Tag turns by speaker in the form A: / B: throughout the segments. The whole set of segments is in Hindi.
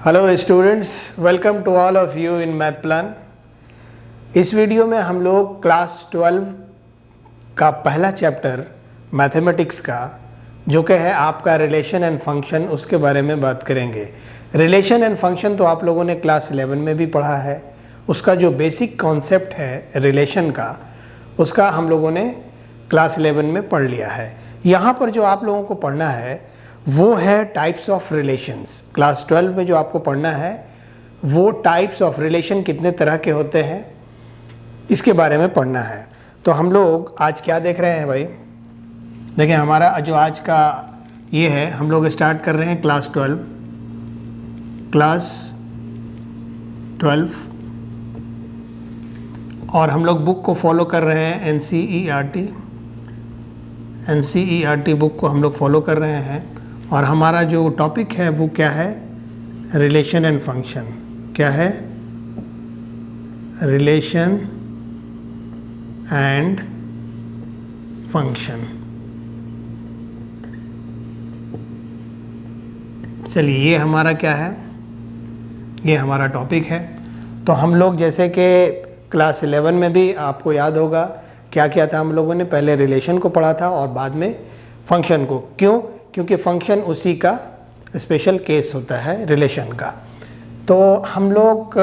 A: Hello students, welcome to all of you in math plan. इस वीडियो में हम लोग क्लास 12 का पहला चैप्टर मैथमेटिक्स का जो कि है आपका रिलेशन एंड फंक्शन, उसके बारे में बात करेंगे। रिलेशन एंड फंक्शन तो आप लोगों ने क्लास 11 में भी पढ़ा है। उसका जो बेसिक कॉन्सेप्ट है रिलेशन का, उसका हम लोगों ने क्लास 11 में पढ़ लिया है। यहाँ पर जो आप लोगों को पढ़ना है वो है टाइप्स ऑफ रिलेशंस। क्लास 12 में जो आपको पढ़ना है वो टाइप्स ऑफ रिलेशन कितने तरह के होते हैं इसके बारे में पढ़ना है। तो हम लोग आज क्या देख रहे हैं भाई, देखिए हमारा जो आज का ये है, हम लोग स्टार्ट कर रहे हैं क्लास 12 और हम लोग बुक को फॉलो कर रहे हैं एनसीईआरटी बुक को हम लोग फॉलो कर रहे हैं। और हमारा जो टॉपिक है वो क्या है, रिलेशन एंड फंक्शन। क्या है? Relation and function. चलिए, ये हमारा क्या है, ये हमारा टॉपिक है। तो हम लोग जैसे कि क्लास 11 में भी आपको याद होगा क्या क्या था, हम लोगों ने पहले रिलेशन को पढ़ा था और बाद में फंक्शन को। क्यों? क्योंकि फंक्शन उसी का स्पेशल केस होता है रिलेशन का। तो हम लोग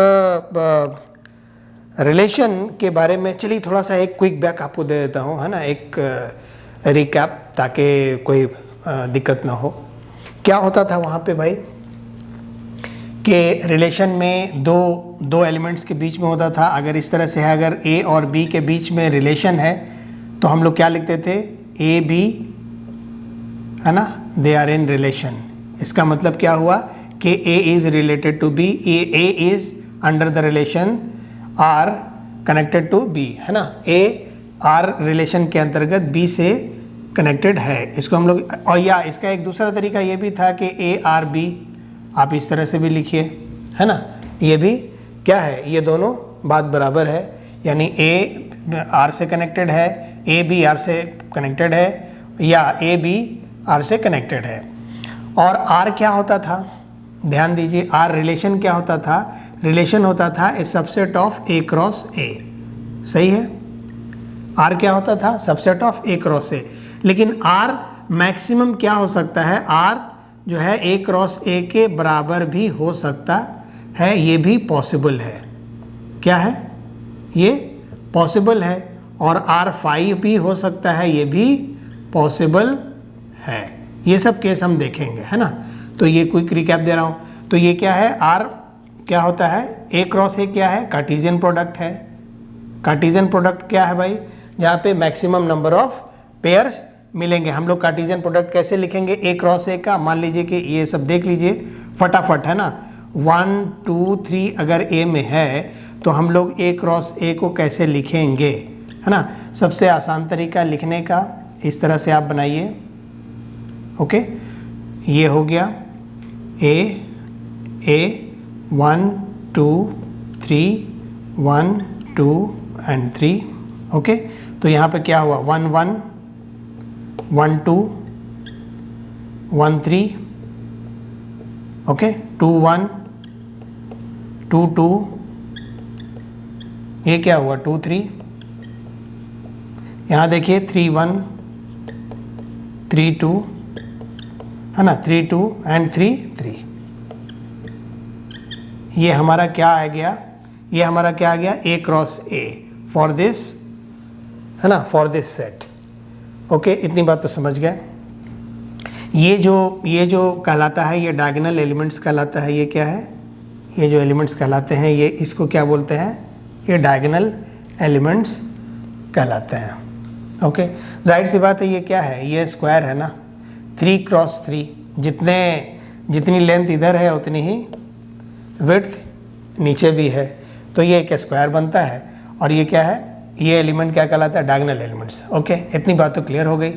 A: रिलेशन के बारे में, चलिए थोड़ा सा एक क्विक बैक आपको दे देता हूँ, है ना, एक रिकैप, ताकि कोई दिक्कत ना हो। क्या होता था वहाँ पे भाई कि रिलेशन में दो एलिमेंट्स के बीच में होता था। अगर इस तरह से है, अगर ए और बी के बीच में रिलेशन है तो हम लोग क्या लिखते थे, ए बी, है ना, दे आर इन रिलेशन। इसका मतलब क्या हुआ कि A is related to B, A is under the relation R connected to B, है ना। ए आर रिलेशन के अंतर्गत बी से कनेक्टेड है। इसको हम लोग, और या इसका एक दूसरा तरीका ये भी था कि ए आर बी, आप इस तरह से भी लिखिए, है ना। ये भी क्या है, ये दोनों बात बराबर है, यानी ए आर से कनेक्टेड है, ए बी आर से कनेक्टेड है, या ए बी आर से कनेक्टेड है। और आर क्या होता था, ध्यान दीजिए, आर रिलेशन क्या होता था, रिलेशन होता था A subset of A cross A. सही है, आर क्या होता था, subset of A cross A. लेकिन आर मैक्सिमम क्या हो सकता है, आर जो है ए क्रॉस ए के बराबर भी हो सकता है, ये भी पॉसिबल है। क्या है, ये पॉसिबल है। और आर 5 भी हो सकता है, ये भी पॉसिबल है। ये सब केस हम देखेंगे, है ना। तो ये क्विक रिकैप दे रहा हूँ। तो ये क्या है, आर क्या होता है, ए क्रॉस ए क्या है, कार्टेशियन प्रोडक्ट है। कार्टेशियन प्रोडक्ट क्या है भाई, जहाँ पे मैक्सिमम नंबर ऑफ पेयर्स मिलेंगे। हम लोग कार्टेशियन प्रोडक्ट कैसे लिखेंगे ए क्रॉस ए का, मान लीजिए कि ये सब देख लीजिए फटाफट, है ना। 1 2 3 अगर ए में है तो हम लोग ए क्रॉस ए को कैसे लिखेंगे, है ना। सबसे आसान तरीका लिखने का, इस तरह से आप बनाइए। ओके, ये हो गया ए 1 2 3 1 2 एंड 3। ओके, तो यहाँ पे क्या हुआ, 1 1 1 2 1 3, ओके, 2 1 2 2, ये क्या हुआ 2 3। यहाँ देखिए 3 1 3 2, है ना, 3 2 एंड 3 3। ये हमारा क्या आ गया, ये हमारा क्या आ गया, ए क्रॉस ए फॉर दिस, है ना, फॉर दिस सेट। ओके, इतनी बात तो समझ गए। ये जो कहलाता है, ये डायगोनल एलिमेंट्स कहलाता है। ये क्या है, ये जो एलिमेंट्स कहलाते हैं, ये इसको क्या बोलते हैं, ये डायगोनल एलिमेंट्स कहलाते हैं। ओके, जाहिर सी बात है, ये क्या है, ये स्क्वायर है ना, 3 क्रॉस 3, जितनी लेंथ इधर है उतनी ही विड्थ नीचे भी है, तो ये एक स्क्वायर बनता है। और ये क्या है, ये एलिमेंट क्या कहलाता है, डायगोनल एलिमेंट्स। ओके, इतनी बात तो क्लियर हो गई।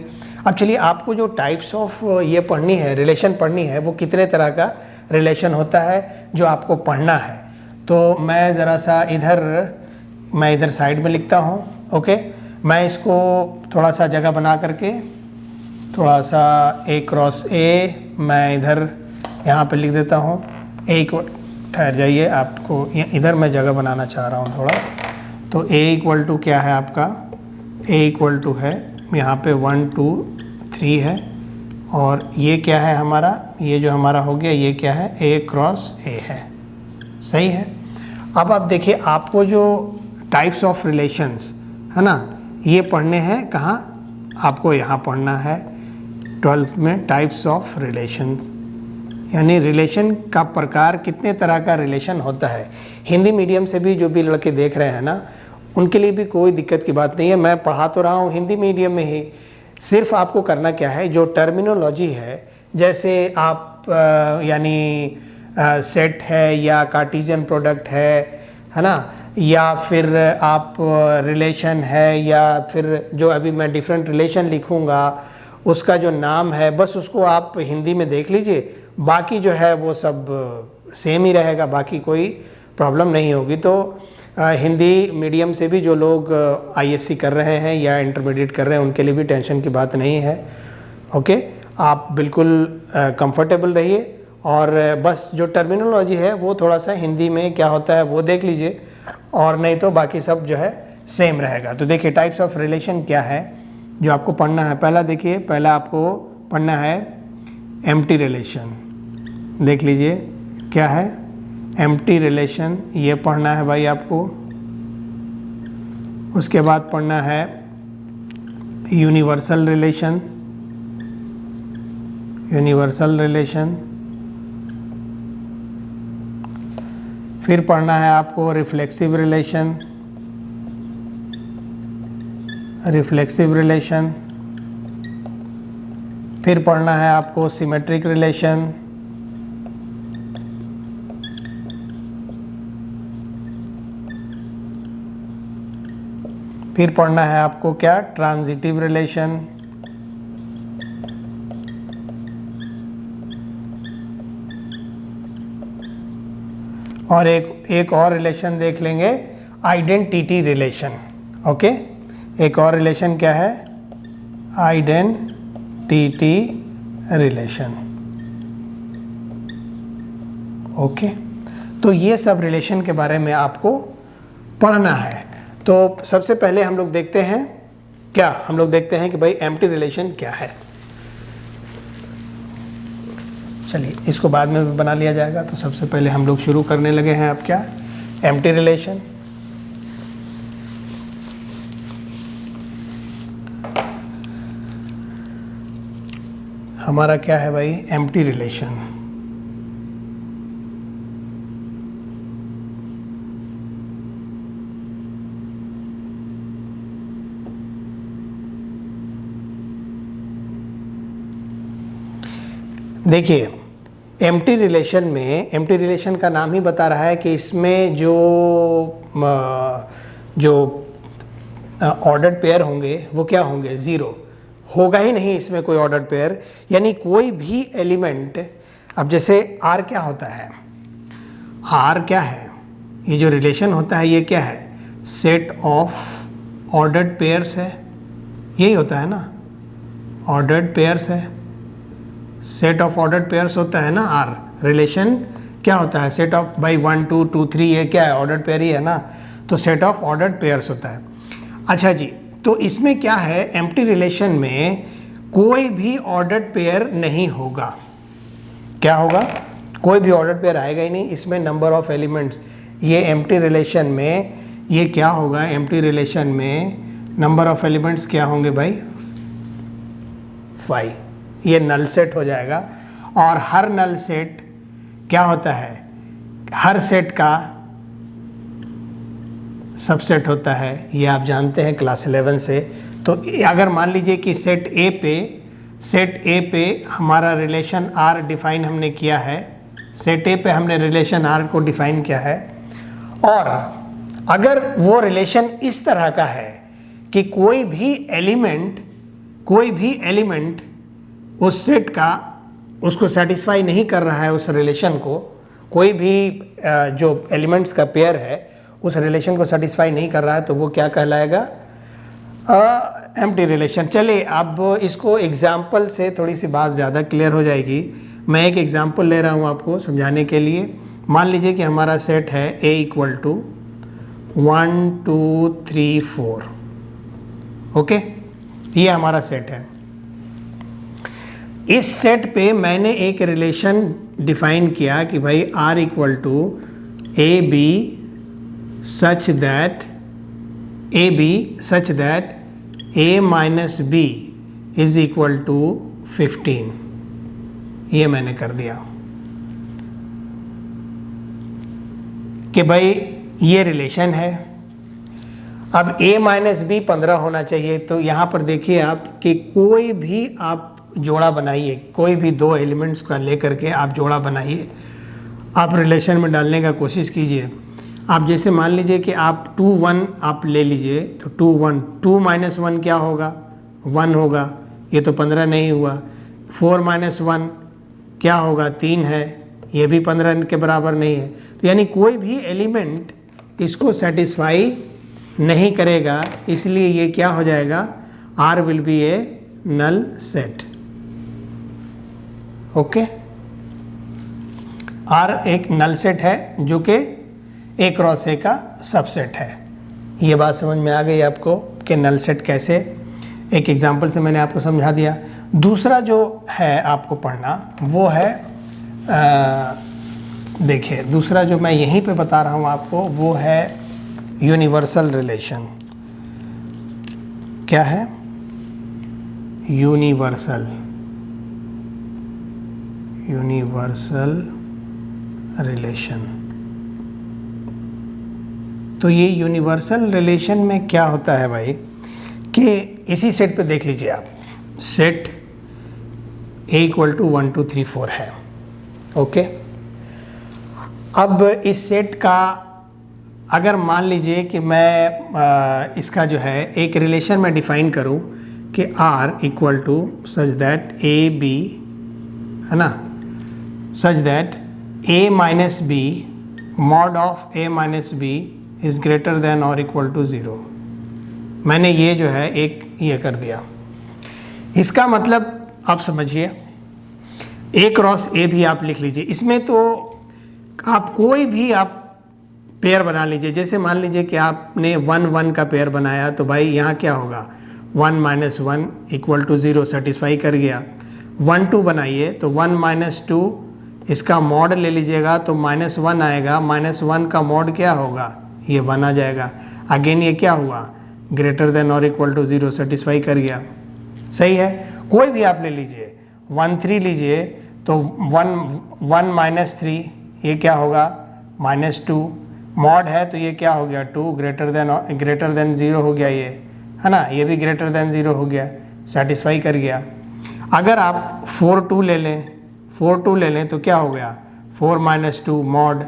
A: अब चलिए, आपको जो टाइप्स ऑफ ये पढ़नी है, रिलेशन पढ़नी है, वो कितने तरह का रिलेशन होता है जो आपको पढ़ना है। तो मैं ज़रा सा इधर साइड में लिखता हूँ। ओके, मैं इसको थोड़ा सा जगह बना करके, थोड़ा सा ए क्रॉस ए मैं इधर यहाँ पे लिख देता हूँ। ए इक्वल, ठहर जाइए, आपको इधर मैं जगह बनाना चाह रहा हूँ थोड़ा। तो ए इक्वल टू क्या है आपका, ए इक्वल टू है यहाँ पे 1 2 3 है, और ये क्या है हमारा, ये जो हमारा हो गया ये क्या है, ए क्रॉस ए है, सही है। अब आप देखिए, आपको जो टाइप्स ऑफ रिलेशंस है ना, ये पढ़ने हैं कहाँ, आपको यहाँ पढ़ना है 12th में, टाइप्स ऑफ रिलेशंस, यानी रिलेशन का प्रकार, कितने तरह का रिलेशन होता है। हिंदी मीडियम से भी जो भी लड़के देख रहे हैं ना, उनके लिए भी कोई दिक्कत की बात नहीं है, मैं पढ़ा तो रहा हूँ हिंदी मीडियम में ही। सिर्फ आपको करना क्या है, जो टर्मिनोलॉजी है, जैसे आप यानी सेट है या कार्टेशियन प्रोडक्ट है ना, या फिर आप रिलेशन है, या फिर जो अभी मैं डिफरेंट रिलेशन लिखूँगा उसका जो नाम है, बस उसको आप हिंदी में देख लीजिए, बाकी जो है वो सब सेम ही रहेगा, बाकी कोई प्रॉब्लम नहीं होगी। तो हिंदी मीडियम से भी जो लोग आईएससी कर रहे हैं या इंटरमीडिएट कर रहे हैं, उनके लिए भी टेंशन की बात नहीं है। ओके, आप बिल्कुल कंफर्टेबल रहिए, और बस जो टर्मिनोलॉजी है वो थोड़ा सा हिंदी में क्या होता है वो देख लीजिए, और नहीं तो बाकी सब जो है सेम रहेगा। तो देखिए, टाइप्स ऑफ रिलेशन क्या है जो आपको पढ़ना है। पहला देखिए, पहला आपको पढ़ना है एम्प्टी रिलेशन, देख लीजिए क्या है एम्प्टी रिलेशन, ये पढ़ना है भाई आपको। उसके बाद पढ़ना है यूनिवर्सल रिलेशन, यूनिवर्सल रिलेशन। फिर पढ़ना है आपको रिफ्लेक्सिव रिलेशन, रिफ्लेक्सिव रिलेशन। फिर पढ़ना है आपको सिमेट्रिक रिलेशन, फिर पढ़ना है आपको क्या, ट्रांजिटिव रिलेशन, और एक और रिलेशन देख लेंगे, आइडेंटिटी रिलेशन। ओके, एक और रिलेशन क्या है, आइडेंटिटी रिलेशन। ओके, तो ये सब रिलेशन के बारे में आपको पढ़ना है। तो सबसे पहले हम लोग देखते हैं क्या, हम लोग देखते हैं कि भाई एम्प्टी रिलेशन क्या है। चलिए, इसको बाद में भी बना लिया जाएगा। तो सबसे पहले हम लोग शुरू करने लगे हैं अब क्या, एम्प्टी रिलेशन। हमारा क्या है भाई, एम्प्टी रिलेशन। देखिए, एम्प्टी रिलेशन में, एम्प्टी रिलेशन का नाम ही बता रहा है कि इसमें जो ऑर्डर्ड पेयर होंगे वो क्या होंगे, ज़ीरो होगा ही नहीं इसमें कोई ऑर्डर्ड पेयर, यानी कोई भी एलिमेंट। अब जैसे आर क्या होता है, आर क्या है, ये जो रिलेशन होता है ये क्या है, सेट ऑफ ऑर्डर्ड पेयर्स है, यही होता है ना, ऑर्डर्ड पेयर्स है, सेट ऑफ ऑर्डर्ड पेयर्स होता है ना आर। रिलेशन क्या होता है, सेट ऑफ बाई 1 2 2 3, ये क्या है, ऑर्डर्ड पेयर ही है ना, तो सेट ऑफ ऑर्डर्ड पेयर्स होता है। अच्छा जी, तो इसमें क्या है, एम्प्टी रिलेशन में कोई भी ऑर्डर्ड पेयर नहीं होगा। क्या होगा, कोई भी ऑर्डर्ड पेयर आएगा ही नहीं इसमें, नंबर ऑफ एलिमेंट्स। ये एम्प्टी रिलेशन में ये क्या होगा, एम्प्टी रिलेशन में नंबर ऑफ एलिमेंट्स क्या होंगे भाई, 5। ये नल सेट हो जाएगा। और हर नल सेट क्या होता है, हर सेट का सबसेट होता है, ये आप जानते हैं क्लास 11 से। तो अगर मान लीजिए कि सेट ए पे हमारा रिलेशन आर डिफाइन हमने किया है, सेट ए पे हमने रिलेशन आर को डिफाइन किया है, और अगर वो रिलेशन इस तरह का है कि कोई भी एलिमेंट उस सेट का उसको सेटिस्फाई नहीं कर रहा है, उस रिलेशन को, कोई भी जो एलिमेंट्स का पेयर है उस रिलेशन को सेटिस्फाई नहीं कर रहा है, तो वो क्या कहलाएगा, एम्प्टी रिलेशन। चलिए अब इसको एग्जाम्पल से थोड़ी सी बात ज़्यादा क्लियर हो जाएगी। मैं एक एग्जांपल ले रहा हूँ आपको समझाने के लिए। मान लीजिए कि हमारा सेट है A इक्वल टू 1 2 3 4, ओके, ये हमारा सेट है। इस सेट पे मैंने एक रिलेशन डिफाइन किया कि भाई R equal to A B such that A minus B is equal to 15, ये मैंने कर दिया कि भाई ये रिलेशन है। अब A माइनस बी 15 होना चाहिए, तो यहाँ पर देखिए आप कि कोई भी आप जोड़ा बनाइए, कोई भी दो एलिमेंट्स का लेकर के आप जोड़ा बनाइए, आप रिलेशन में डालने का कोशिश कीजिए। आप जैसे मान लीजिए कि आप 2 1 आप ले लीजिए, तो 2 1 2 माइनस 1 क्या होगा, 1 होगा, ये तो 15 नहीं हुआ। 4 माइनस 1 क्या होगा, 3 है, ये भी 15 के बराबर नहीं है। तो यानी कोई भी एलिमेंट इसको सेटिस्फाई नहीं करेगा, इसलिए ये क्या हो जाएगा, R will be a null set. Okay, R एक नल सेट है जो कि A क्रॉस A का सबसेट है। ये बात समझ में आ गई आपको कि नल सेट कैसे, एक एग्जांपल से मैंने आपको समझा दिया। दूसरा जो है आपको पढ़ना वो है देखिए, दूसरा जो मैं यहीं पे बता रहा हूँ आपको वो है यूनिवर्सल रिलेशन। क्या है, यूनिवर्सल रिलेशन। तो ये यूनिवर्सल रिलेशन में क्या होता है भाई कि इसी सेट पे देख लीजिए आप, सेट A इक्वल टू 1 2 3 4 है, ओके। अब इस सेट का अगर मान लीजिए कि मैं इसका जो है एक रिलेशन में डिफाइन करूं कि R equal to such that A B, है ना, such that A minus B mod of A minus B is greater than और इक्वल टू 0। मैंने ये जो है एक ये कर दिया। इसका मतलब आप समझिए, A क्रॉस A भी आप लिख लीजिए। इसमें तो आप कोई भी आप पेयर बना लीजिए। जैसे मान लीजिए कि आपने 1 1 का पेयर बनाया, तो भाई यहाँ क्या होगा, 1 माइनस 1 इक्वल टू 0 सेटिस्फाई कर गया। 1 2 बनाइए तो 1 माइनस 2 इसका मॉड ले लीजिएगा तो माइनस 1 आएगा, माइनस 1 का मॉड क्या होगा, ये 1 आ जाएगा। अगेन ये क्या हुआ, ग्रेटर देन और इक्वल टू 0 सेटिस्फाई कर गया। सही है, कोई भी आप ले लीजिए, 1 3 लीजिए तो 1 माइनस 3 ये क्या होगा, माइनस 2 मॉड है तो ये क्या हो गया, 2 ग्रेटर देन 0 हो गया, ये है ना, ये भी ग्रेटर देन 0 हो गया, सेटिस्फाई कर गया। अगर आप 4 2 ले लें तो क्या हो गया, 4 minus 2 mod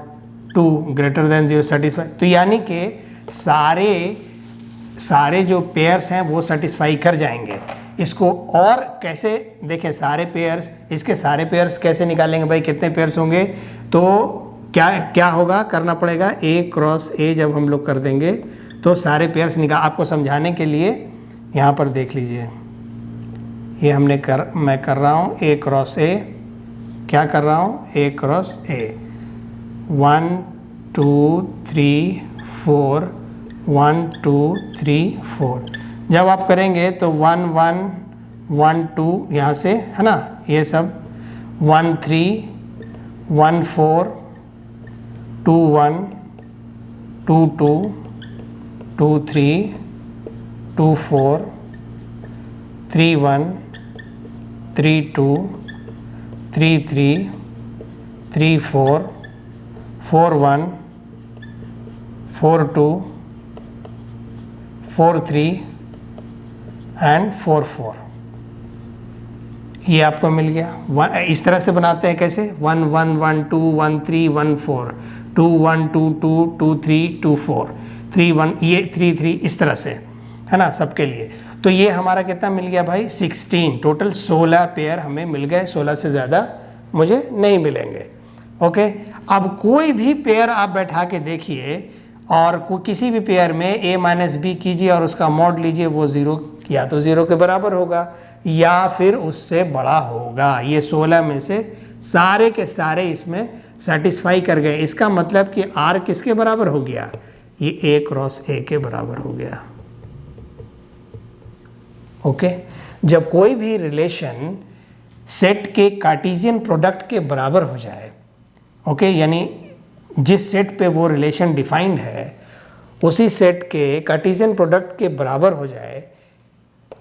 A: 2 greater than 0 satisfy. तो यानी कि सारे जो पेयर्स हैं वो सेटिस्फाई कर जाएंगे। इसको और कैसे देखें, सारे पेयर्स, इसके सारे पेयर्स कैसे निकालेंगे भाई, कितने पेयर्स होंगे, तो क्या होगा, करना पड़ेगा A क्रॉस A जब हम लोग कर देंगे तो सारे पेयर्स निकाल। आपको समझाने के लिए यहाँ पर देख लीजिए, ये मैं कर रहा हूँ A क्रॉस A, क्या कर रहा हूँ, A क्रॉस A, 1 2 3 4 1 2 3 4। जब आप करेंगे तो 1 1 1 2 यहाँ से, है ना, ये सब 1 3 1 4 2 1 2 2 2 3 2 4 3 1 3 2 3 3 3 4 4 1 4 2 4 3 एंड 4 4। ये आपको मिल गया। इस तरह से बनाते हैं कैसे, 1 1 1 2 1 3 1 4 2 1 2 2 2 3 2 4 3 1, ये 3 3 इस तरह से, है ना, सबके लिए। तो ये हमारा कितना मिल गया भाई, 16, टोटल 16 पेयर हमें मिल गए, 16 से ज़्यादा मुझे नहीं मिलेंगे। ओके, अब कोई भी पेयर आप बैठा के देखिए और किसी भी पेयर में A माइनस बी कीजिए और उसका मॉड लीजिए, वो 0 या तो 0 के बराबर होगा या फिर उससे बड़ा होगा। ये 16 में से सारे के सारे इसमें सेटिस्फाई कर गए। इसका मतलब कि R किसके बराबर हो गया, ये A क्रॉस A के बराबर हो गया। ओके, जब कोई भी रिलेशन सेट के कार्टेशियन प्रोडक्ट के बराबर हो जाए, ओके, यानी जिस सेट पे वो रिलेशन डिफाइंड है उसी सेट के कार्टेशियन प्रोडक्ट के बराबर हो जाए,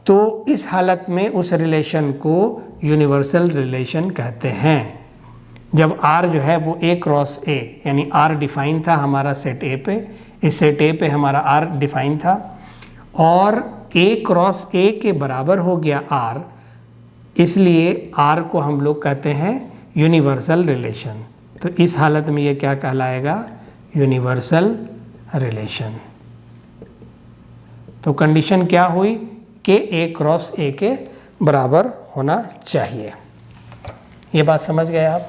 A: तो इस हालत में उस रिलेशन को यूनिवर्सल रिलेशन कहते हैं। जब R जो है वो A क्रॉस A, यानी R डिफाइन था हमारा सेट A पे, इस सेट A पे हमारा R डिफाइन था और A क्रॉस A के बराबर हो गया R, इसलिए R को हम लोग कहते हैं यूनिवर्सल रिलेशन। तो इस हालत में ये क्या कहलाएगा, यूनिवर्सल रिलेशन। तो कंडीशन क्या हुई कि A क्रॉस A के बराबर होना चाहिए। ये बात समझ गए आप।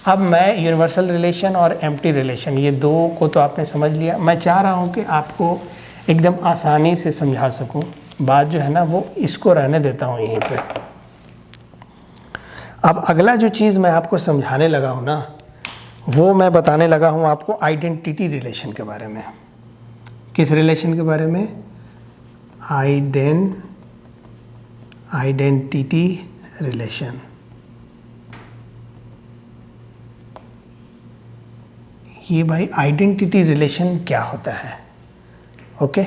A: अब मैं यूनिवर्सल रिलेशन और एम्प्टी रिलेशन, ये दो को तो आपने समझ लिया। मैं चाह रहा हूँ कि आपको एकदम आसानी से समझा सकूँ। बात जो है ना वो इसको रहने देता हूँ यहीं पे। अब अगला जो चीज़ मैं आपको समझाने लगा हूँ ना, वो मैं बताने लगा हूँ आपको आइडेंटिटी रिलेशन के बारे में। किस रिलेशन के बारे में, आइडेंटिटी रिलेशन। ये भाई आइडेंटिटी रिलेशन क्या होता है, ओके।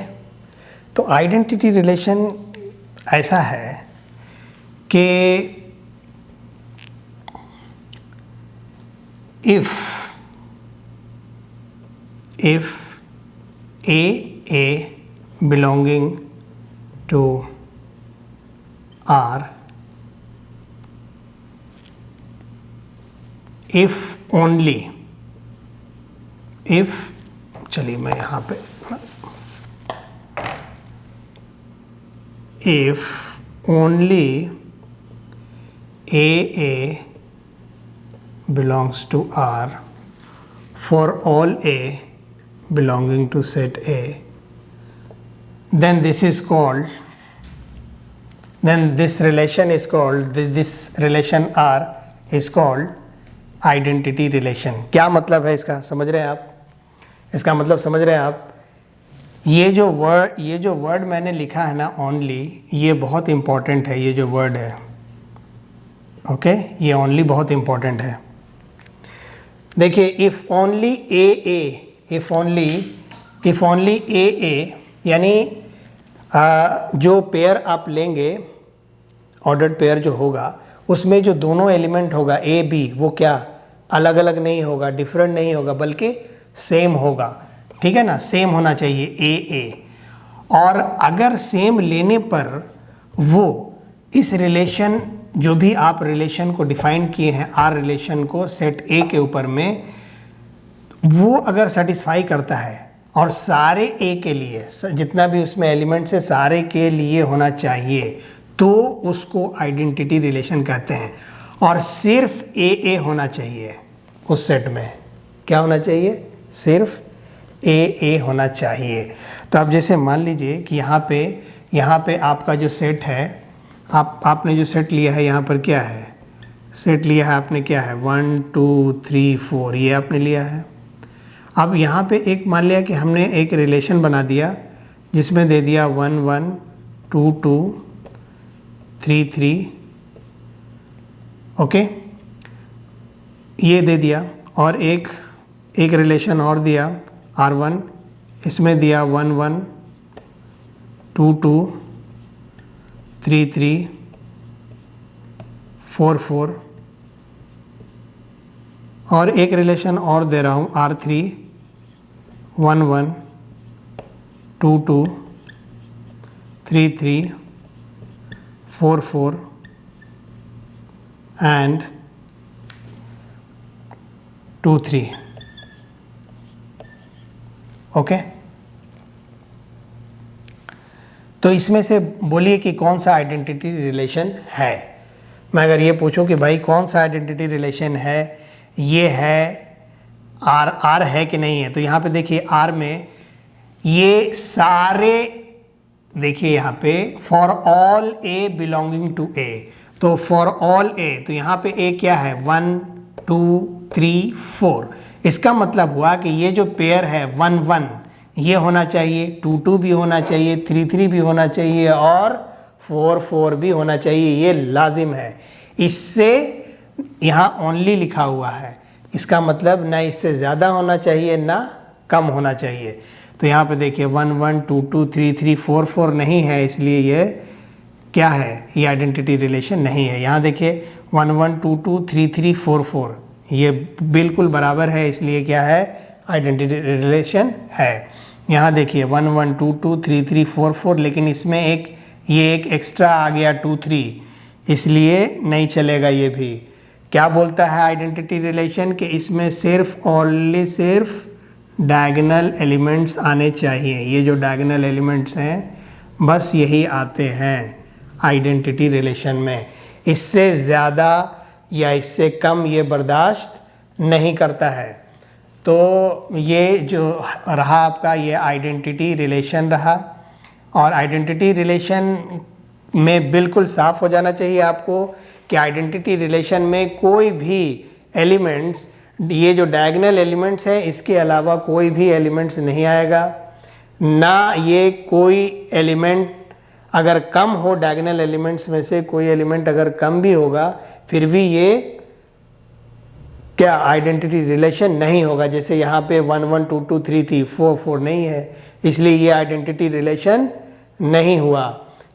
A: तो आइडेंटिटी रिलेशन ऐसा है कि if A belonging to R, चलिए मैं यहाँ पे, if only A belongs to R for all A belonging to set A, then this relation R is called identity relation. क्या मतलब है इसका, समझ रहे हैं आप? इसका मतलब समझ रहे हैं आप? ये जो वर्ड मैंने लिखा है ना ओनली, ये बहुत इंपॉर्टेंट है। ये जो वर्ड है, ओके, ये ओनली बहुत इंपॉर्टेंट है। देखिए, इफ ओनली ए यानी जो पेयर आप लेंगे, ऑर्डर्ड पेयर जो होगा, उसमें जो दोनों एलिमेंट होगा ए बी, वो क्या अलग अलग नहीं होगा, डिफरेंट नहीं होगा, बल्कि सेम होगा। ठीक है ना, सेम होना चाहिए ए। और अगर सेम लेने पर वो इस रिलेशन, जो भी आप रिलेशन को डिफाइन किए हैं आर रिलेशन को सेट ए के ऊपर में, वो अगर सेटिस्फाई करता है और सारे ए के लिए, जितना भी उसमें एलिमेंट्स है सारे के लिए होना चाहिए, तो उसको आइडेंटिटी रिलेशन कहते हैं। और सिर्फ ए होना चाहिए उस सेट में। क्या होना चाहिए? सिर्फ ए होना चाहिए। तो आप जैसे मान लीजिए कि यहाँ पे आपका जो सेट है, आपने जो सेट लिया है, यहाँ पर क्या है, सेट लिया है आपने, क्या है, 1 2 3 4, ये आपने लिया है। अब यहाँ पे एक मान लिया कि हमने एक रिलेशन बना दिया जिसमें दे दिया 1 1 2 2 3 3, ओके, ये दे दिया। और एक रिलेशन और दिया R1, इसमें दिया 1 1 2 2 3 3 4 4, और एक रिलेशन और दे रहा हूँ R3, 1 1 2 2 3 3 4 4 and 2 3, ओके। तो इसमें से बोलिए कि कौन सा आइडेंटिटी रिलेशन है। मैं अगर ये पूछूं कि भाई कौन सा आइडेंटिटी रिलेशन है, ये है आर है कि नहीं है, तो यहाँ पे देखिए आर में ये सारे, देखिए यहाँ पे for all A belonging to A, तो फॉर ऑल ए, तो यहाँ पे ए क्या है, 1 2 3 4। इसका मतलब हुआ कि ये जो पेयर है 1 1 ये होना चाहिए, 2 2 भी होना चाहिए, 3 3 भी होना चाहिए और 4 4 भी होना चाहिए। ये लाजिम है। इससे यहाँ ओनली लिखा हुआ है, इसका मतलब ना इससे ज़्यादा होना चाहिए ना कम होना चाहिए। तो यहाँ पे देखिए 1 1 2 2 3 3 4 4 नहीं है, इसलिए ये क्या है, ये आइडेंटिटी रिलेशन नहीं है। यहाँ देखिए 1 1 2 2 3 3 4 4 ये बिल्कुल बराबर है, इसलिए क्या है, आइडेंटिटी रिलेशन है। यहाँ देखिए 1 1 2 2 3 3 4 4, लेकिन इसमें ये एक एक्स्ट्रा आ गया 2 3, इसलिए नहीं चलेगा। ये भी क्या बोलता है आइडेंटिटी रिलेशन कि इसमें सिर्फ ओनली सिर्फ डायगोनल एलिमेंट्स आने चाहिए। ये जो डायगोनल एलिमेंट्स हैं बस यही आते हैं आइडेंटिटी रिलेशन में। इससे ज़्यादा या इससे कम ये बर्दाश्त नहीं करता है। तो ये जो रहा आपका ये आइडेंटिटी रिलेशन रहा। और आइडेंटिटी रिलेशन में बिल्कुल साफ हो जाना चाहिए आपको कि आइडेंटिटी रिलेशन में कोई भी एलिमेंट्स, ये जो डायगोनल एलिमेंट्स है इसके अलावा कोई भी एलिमेंट्स नहीं आएगा। ना ये कोई एलिमेंट अगर कम हो, डायगोनल एलिमेंट्स में से कोई एलिमेंट अगर कम भी होगा फिर भी ये क्या आइडेंटिटी रिलेशन नहीं होगा। जैसे यहाँ पे 1 1 2 2 3 3 4 4 नहीं है, इसलिए ये आइडेंटिटी रिलेशन नहीं हुआ।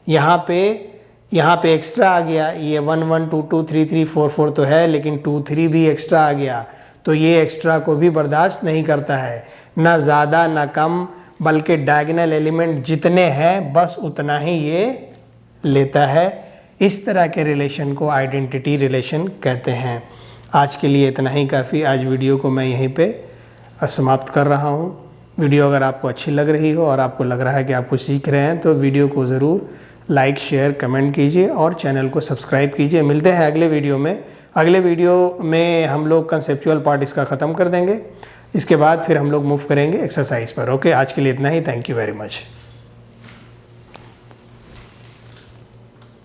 A: यहाँ पे एक्स्ट्रा आ गया, ये 1 1 2 2 3 3 4 4 तो है, लेकिन 2 3 भी एक्स्ट्रा आ गया, तो ये एक्स्ट्रा को भी बर्दाश्त नहीं करता है, ना ज़्यादा ना कम, बल्कि डायगोनल एलिमेंट जितने हैं बस उतना ही ये लेता है। इस तरह के रिलेशन को आइडेंटिटी रिलेशन कहते हैं। आज के लिए इतना ही काफ़ी। आज वीडियो को मैं यहीं पे समाप्त कर रहा हूँ। वीडियो अगर आपको अच्छी लग रही हो और आपको लग रहा है कि आप कुछ सीख रहे हैं तो वीडियो को ज़रूर लाइक शेयर कमेंट कीजिए और चैनल को सब्सक्राइब कीजिए। मिलते हैं अगले वीडियो में। अगले वीडियो में हम लोग कंसेप्चुअल पार्ट इसका ख़त्म कर देंगे। इसके बाद फिर हम लोग मूव करेंगे एक्सरसाइज पर। ओके, आज के लिए इतना ही। Thank you very much.